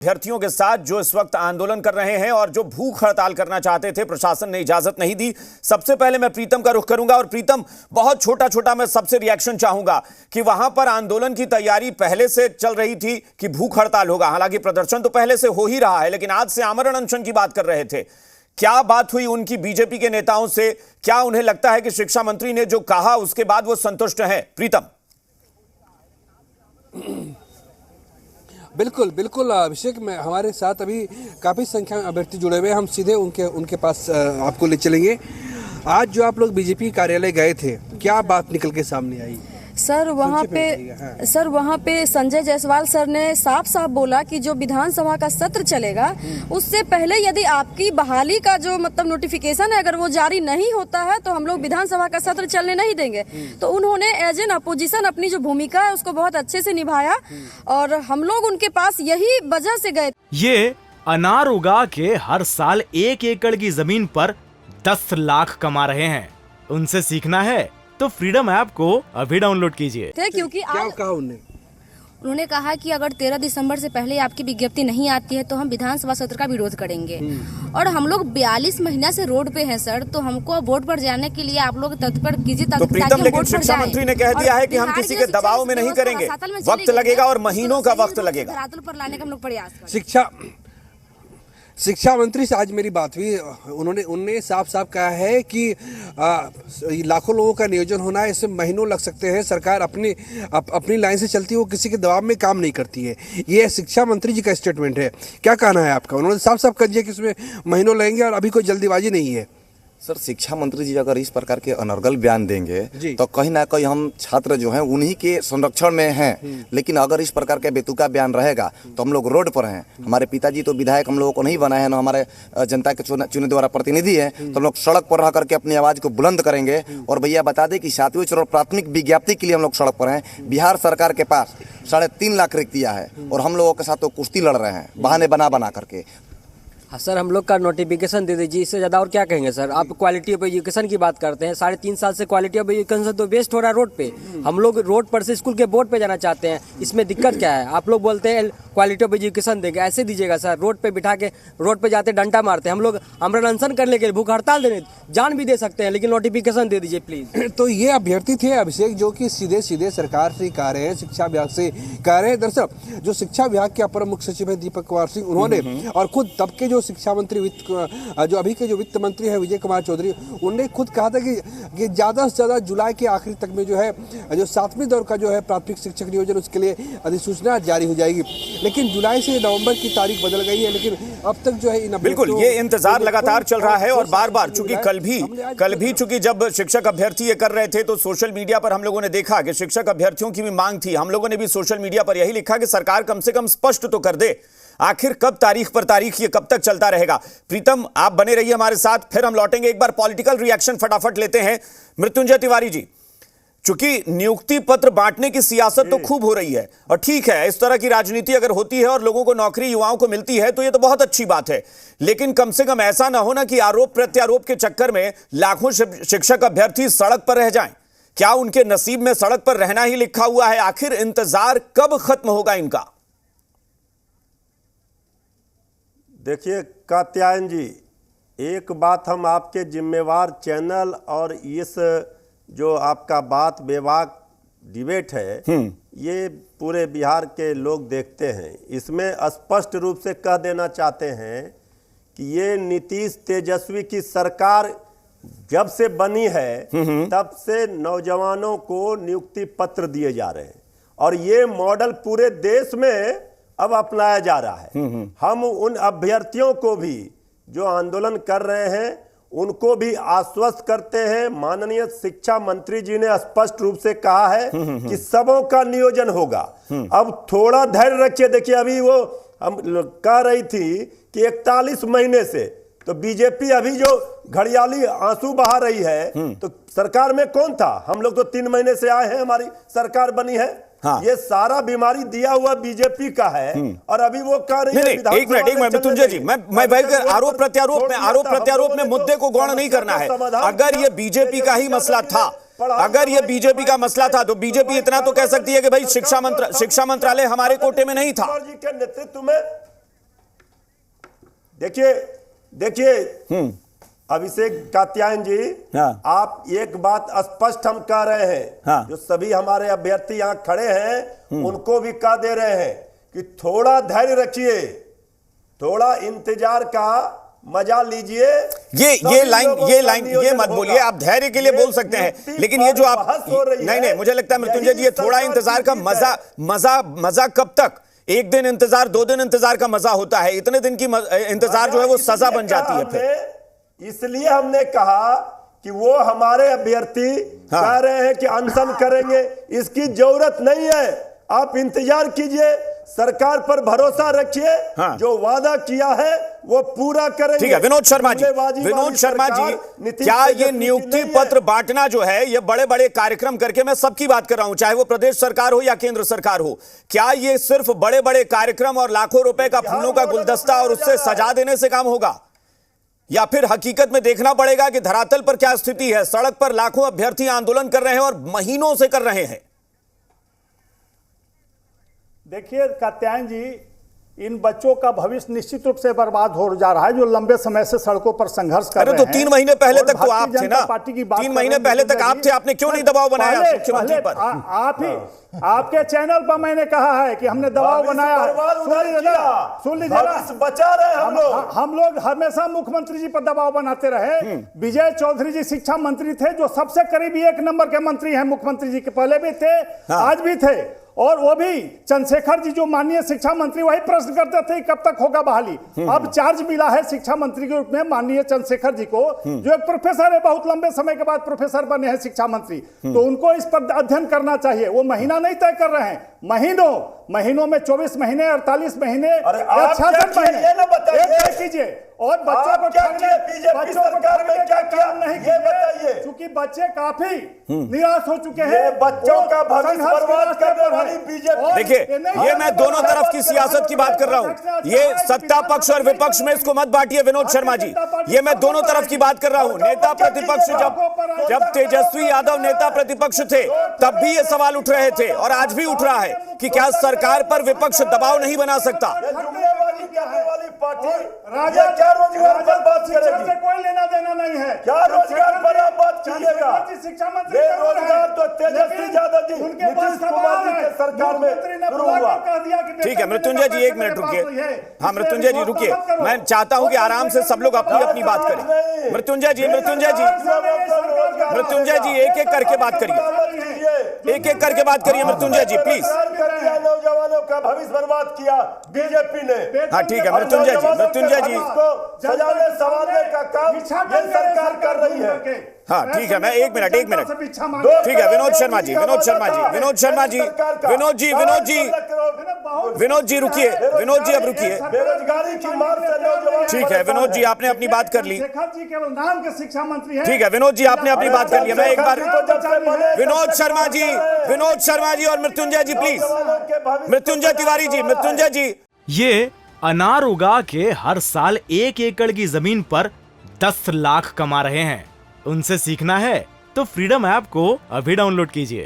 अभ्यर्थियों के साथ जो इस वक्त आंदोलन कर रहे हैं और जो भूख हड़ताल करना चाहते थे, प्रशासन ने इजाजत नहीं दी। सबसे पहले मैं प्रीतम का रुख करूंगा और प्रीतम, बहुत छोटा मैं सबसे रिएक्शन चाहूंगा कि वहां पर आंदोलन की तैयारी पहले से चल रही थी कि भूख हड़ताल होगा। हालांकि प्रदर्शन तो पहले से हो ही रहा है, लेकिन आज से आमरण अनशन की बात कर रहे थे। क्या बात हुई उनकी बीजेपी के नेताओं से? क्या उन्हें लगता है कि शिक्षा मंत्री ने जो कहा उसके बाद वो संतुष्ट हैं? प्रीतम। बिल्कुल अभिषेक, में हमारे साथ अभी काफ़ी संख्या में अभ्यर्थी जुड़े हुए हैं। हम सीधे उनके पास आपको ले चलेंगे। आज जो आप लोग बीजेपी कार्यालय गए थे, क्या बात निकल के सामने आई? सर वहाँ पे संजय जायसवाल सर ने साफ बोला कि जो विधानसभा का सत्र चलेगा उससे पहले यदि आपकी बहाली का जो मतलब नोटिफिकेशन है अगर वो जारी नहीं होता है तो हम लोग विधानसभा का सत्र चलने नहीं देंगे। तो उन्होंने एज एन अपोजिशन अपनी जो भूमिका है उसको बहुत अच्छे से निभाया और हम लोग उनके पास यही वजह से गए। ये अनार उगा के हर साल 1 एकड़ की जमीन पर 10 लाख कमा रहे हैं। उनसे सीखना है तो फ्रीडम ऐप को अभी डाउनलोड कीजिए। क्योंकि क्या कहा उन्होंने कहा कि अगर 13 दिसंबर से पहले आपकी विज्ञप्ति नहीं आती है तो हम विधानसभा सत्र का विरोध करेंगे। और हम लोग 42 महीना से रोड पे हैं सर, तो हमको वोट पर जाने के लिए आप लोग तत्पर कीजिए। तो प्रीतम, लेकिन शिक्षा मंत्री ने कह दिया है कि हम किसी के दबाव में नहीं करेंगे, वक्त लगेगा और महीनों का वक्त लगेगा। धरातल पर लाने का हम लोग प्रयास करेंगे। शिक्षा मंत्री से आज मेरी बात हुई, उन्होंने साफ कहा है कि लाखों लोगों का नियोजन होना है, इसमें महीनों लग सकते हैं। सरकार अपनी लाइन से चलती है, वो किसी के दबाव में काम नहीं करती है। ये शिक्षा मंत्री जी का स्टेटमेंट है। क्या कहना है आपका? उन्होंने साफ कह दिया कि इसमें महीनों लगेंगे और अभी कोई जल्दीबाजी नहीं है। सर, शिक्षा मंत्री जी अगर इस प्रकार के अनर्गल बयान देंगे तो कहीं ना कहीं हम छात्र जो हैं उन्हीं के संरक्षण में हैं। लेकिन अगर इस प्रकार के बेतुका बयान रहेगा तो हम लोग रोड पर हैं। हमारे पिताजी तो विधायक हम लोगों को नहीं बनाए हैं, ना हमारे जनता के चुने द्वारा प्रतिनिधि हैं। तो हम लोग सड़क पर रह करके अपनी आवाज को बुलंद करेंगे। और भैया बता दें कि 7वें चरण प्राथमिक विज्ञप्ति के लिए हम लोग सड़क पर हैं। बिहार सरकार के पास 3.5 लाख रिक्तियाँ है और हम लोगों के साथ तो कुश्ती लड़ रहे हैं बहाने बना करके। हाँ सर, हम लोग का नोटिफिकेशन दे दीजिए, इससे ज़्यादा और क्या कहेंगे सर। आप क्वालिटी ऑफ एजुकेशन की बात करते हैं, 3.5 साल से क्वालिटी ऑफ एजुकेशन तो वेस्ट हो रहा है रोड पे। हम लोग रोड पर से स्कूल के बोर्ड पे जाना चाहते हैं, इसमें दिक्कत क्या है? आप लोग बोलते हैं क्वालिटी ऑफ एजुकेशन देंगे, ऐसे दीजिएगा सर। रोड पे बिठा के रोड पे जाते डंडा मारते हैं। हम लोग आमरण अनशन करने के लिए, भूख हड़ताल देने जान भी दे सकते हैं, लेकिन नोटिफिकेशन दे दीजिए प्लीज। तो ये अभ्यर्थी थे अभिषेक, जो कि सीधे सरकार से कह रहे हैं, शिक्षा विभाग से कह रहे हैं। दरअसल जो शिक्षा विभाग के अपर मुख्य सचिव है दीपक कुमार सिंह, उन्होंने और खुद तब के जो शिक्षा मंत्री जो अभी के जो वित्त मंत्री है विजय कुमार चौधरी, उन्होंने खुद कहा था कि ज्यादा से ज्यादा जुलाई के आखिरी तक में जो है जो 7वें दौर का जो है प्राथमिक शिक्षक नियोजन उसके लिए अधिसूचना जारी हो जाएगी। लेकिन जुलाई से नवंबर की तारीख बदल गई है, लेकिन अब तक जो है बिल्कुल ये इंतजार लगातार चल रहा है। और बार चूंकि कल भी चूंकि जब शिक्षक अभ्यर्थी ये कर रहे थे तो सोशल मीडिया पर हम लोगों ने देखा कि शिक्षक अभ्यर्थियों की भी मांग थी। हम लोगों ने भी सोशल मीडिया पर यही लिखा कि सरकार कम से कम स्पष्ट तो कर दे, आखिर कब तारीख पर तारीख, ये कब तक चलता रहेगा। प्रीतम, आप बने रहिए हमारे साथ, फिर हम लौटेंगे। एक बार पॉलिटिकल रिएक्शन फटाफट लेते हैं। मृत्युंजय तिवारी जी, चूंकि नियुक्ति पत्र बांटने की सियासत तो खूब हो रही है और ठीक है, इस तरह की राजनीति अगर होती है और लोगों को नौकरी युवाओं को मिलती है तो ये तो बहुत अच्छी बात है। लेकिन कम से कम ऐसा ना हो ना कि आरोप प्रत्यारोप के चक्कर में लाखों शिक्षक अभ्यर्थी सड़क पर रह जाएं। क्या उनके नसीब में सड़क पर रहना ही लिखा हुआ है? आखिर इंतजार कब खत्म होगा इनका? देखिए कात्यायन जी, एक बात हम आपके जिम्मेवार चैनल और इस जो आपका बात विवाद डिबेट है ये पूरे बिहार के लोग देखते हैं। इसमें स्पष्ट रूप से कह देना चाहते हैं कि ये नीतीश तेजस्वी की सरकार जब से बनी है तब से नौजवानों को नियुक्ति पत्र दिए जा रहे हैं और ये मॉडल पूरे देश में अब अपनाया जा रहा है। हम उन अभ्यर्थियों को भी जो आंदोलन कर रहे हैं उनको भी आश्वस्त करते हैं। माननीय शिक्षा मंत्री जी ने स्पष्ट रूप से कहा है कि सबों का नियोजन होगा। अब थोड़ा धैर्य रखिए। देखिए अभी वो हम कह रही थी कि 41 महीने से तो बीजेपी अभी जो घड़ियाली आंसू बहा रही है तो सरकार में कौन था? हम लोग तो 3 महीने से आए हैं, हमारी सरकार बनी है। हाँ। ये सारा बीमारी दिया हुआ बीजेपी का है और अभी वो कह रही है। एक मिनट मृत्युंजय जी, मैं भाई आरोप प्रत्यारोप में मुद्दे को गौण नहीं करना है। अगर ये बीजेपी का ही मसला था, अगर ये बीजेपी का मसला था तो बीजेपी इतना तो कह सकती है कि भाई शिक्षा मंत्रालय हमारे कोटे में नहीं था। के नेतृत्व में देखिए अभिषेक कात्यायन जी, हाँ। आप एक बात स्पष्ट हम कह रहे हैं, हाँ। जो सभी हमारे अभ्यर्थी यहाँ खड़े हैं उनको भी कह दे रहे हैं कि थोड़ा धैर्य रखिए, थोड़ा इंतजार का मजा लीजिए। ये लाइन ये मत बोलिए, आप धैर्य के लिए बोल सकते हैं, लेकिन ये जो आप नहीं, मुझे लगता है मृत्युंजय जी, ये थोड़ा इंतजार का मजा कब तक? एक दिन इंतजार, 2 दिन इंतजार का मजा होता है, इतने दिन की इंतजार जो है वो सजा बन जाती है फिर। इसलिए हमने कहा कि वो हमारे अभ्यर्थी कह रहे हैं कि अनशन करेंगे, इसकी जरूरत नहीं है, आप इंतजार कीजिए, सरकार पर भरोसा रखिए, हाँ। जो वादा किया है वो पूरा करेंगे। ठीक है विनोद शर्मा जी, क्या ये नियुक्ति पत्र बांटना जो है, ये बड़े बड़े कार्यक्रम करके, मैं सबकी बात कर रहा हूं, चाहे वो प्रदेश सरकार हो या केंद्र सरकार हो, क्या ये सिर्फ बड़े बड़े कार्यक्रम और लाखों रुपए का फूलों का गुलदस्ता और उससे सजा देने से काम होगा, या फिर हकीकत में देखना पड़ेगा कि धरातल पर क्या स्थिति है? सड़क पर लाखों अभ्यर्थी आंदोलन कर रहे हैं और महीनों से कर रहे हैं। देखिए कात्यायन जी, इन बच्चों का भविष्य निश्चित रूप से बर्बाद हो जा रहा है, जो लंबे समय से सड़कों पर संघर्ष कर रहे हैं। तो 3 महीने पहले तक तो आप थे ना, पार्टी की बात 3 महीने पहले तक आप थे, आपने क्यों नहीं दबाव बनाया मुख्यमंत्री पर? आप ही आपके चैनल पर मैंने कहा है कि हमने दबाव बनाया है। सुन लीजिए, बचा रहे हम लोग हमेशा मुख्यमंत्री जी पर दबाव बनाते रहे। विजय चौधरी जी शिक्षा मंत्री थे, जो सबसे करीबी 1 नंबर के मंत्री हैं मुख्यमंत्री जी के, पहले भी थे, आज भी थे, और वो भी चंद्रशेखर जी जो माननीय शिक्षा मंत्री, वही प्रश्न करते थे कब तक होगा बहाली। अब चार्ज मिला है शिक्षा मंत्री के रूप में माननीय चंद्रशेखर जी को, जो एक प्रोफेसर है, बहुत लंबे समय के बाद प्रोफेसर बने हैं शिक्षा मंत्री, तो उनको इस पर अध्ययन करना चाहिए। वो महीना नहीं तय कर रहे हैं, महीनों में 24 महीने, 48 महीने, 66 महीने कीजिए, और बच्चों को क्योंकि बच्चे काफी निराश हो चुके हैं, बच्चों का भविष्य बर्बाद करने वाली बीजेपी। देखिए, ये मैं दोनों तरफ की सियासत की बात कर रहा हूं, ये सत्ता पक्ष और विपक्ष में इसको मत बांटिए विनोद शर्मा जी, ये मैं दोनों तरफ की बात कर रहा हूं। नेता प्रतिपक्ष जब तेजस्वी यादव नेता प्रतिपक्ष थे, तब भी ये सवाल उठ रहे थे, और आज भी उठ रहा है कि क्या सरकार पर विपक्ष दबाव नहीं बना सकता? राजा क्या रोजगार पर बात करेगी? कोई लेना देना नहीं है, क्या रोजगार पर आप बात कीजिएगा? शिक्षा मंत्री रोजगार तो तेजस्वी यादव जी, नीतीश कुमार जी के सरकार में शुरू हुआ। ठीक है मृत्युंजय जी, 1 मिनट रुकिए। हाँ मृत्युंजय जी रुकिए, मैं चाहता हूं कि आराम से सब लोग अपनी अपनी बात करें। मृत्युंजय जी एक एक करके बात करिए, एक एक करके बात करिए मृत्युंजय जी प्लीज। नौजवानों का भविष्य बर्बाद किया बीजेपी ने। हाँ ठीक है मृत्युंजय जी सजाने संवारने का काम ये सरकार कर रही है। हाँ ठीक है, मैं 1 मिनट ठीक है विनोद शर्मा जी रुकिए, विनोद जी अब रुकिए। बेरोजगारी की मार से ठीक है विनोद जी, आपने अपनी बात कर ली। शेखर जी केवल नाम के शिक्षा मंत्री हैं। ठीक है विनोद जी, आपने अपनी बात कर ली। मैं एक बार विनोद शर्मा जी और मृत्युंजय जी प्लीज, मृत्युंजय तिवारी जी। ये अनार उगा के हर साल 1 एकड़ की जमीन पर 10 लाख कमा रहे हैं। उनसे सीखना है तो फ्रीडम ऐप को अभी डाउनलोड कीजिए।